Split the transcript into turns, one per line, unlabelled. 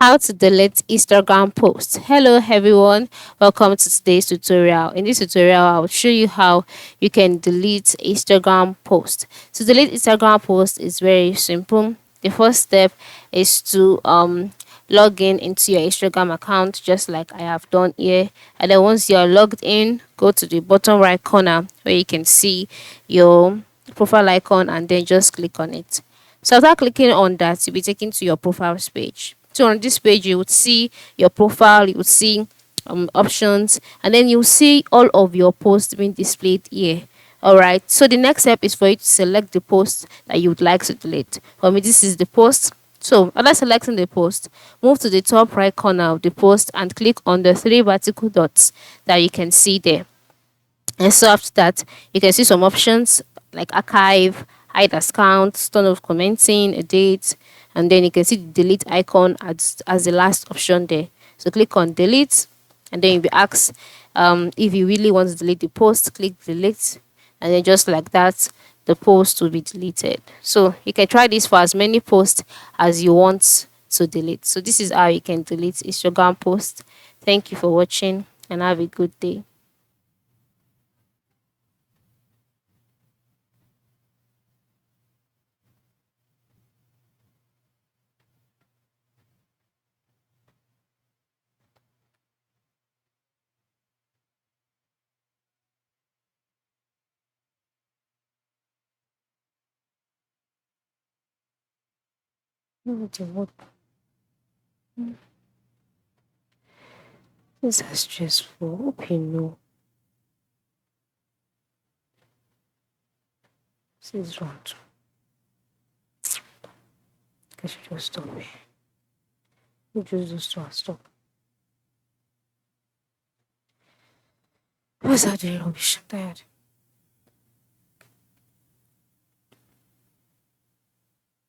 How to delete Instagram posts. Hello everyone, welcome to today's tutorial. In this tutorial, I'll show you how you can delete Instagram post. To delete Instagram post is very simple. The first step is to log in into your Instagram account just like I have done here. And then once you're logged in, go to the bottom right corner where you can see your profile icon and then just click on it. So after clicking on that, you'll be taken to your profiles page. So on this page, you would see your profile, you would see options, and then you'll see all of your posts being displayed here. All right. So the next step is for you to select the post that you would like to delete. For me, this is the post. So after selecting the post, move to the top right corner of the post and click on the three vertical dots that you can see there. And so after that, you can see some options like archive, hide as count, turn off commenting, a date, and then you can see the delete icon as the last option there. So click on delete, and then you'll be asked if you really want to delete the post, click delete, and then just like that, the post will be deleted. So you can try this for as many posts as you want to delete. So this is how you can delete Instagram post. Thank you for watching and have a good day. What is that stressful? Hope you know. This is wrong. I should just stop it. You just do stop. What's that doing rubbish? I'm tired.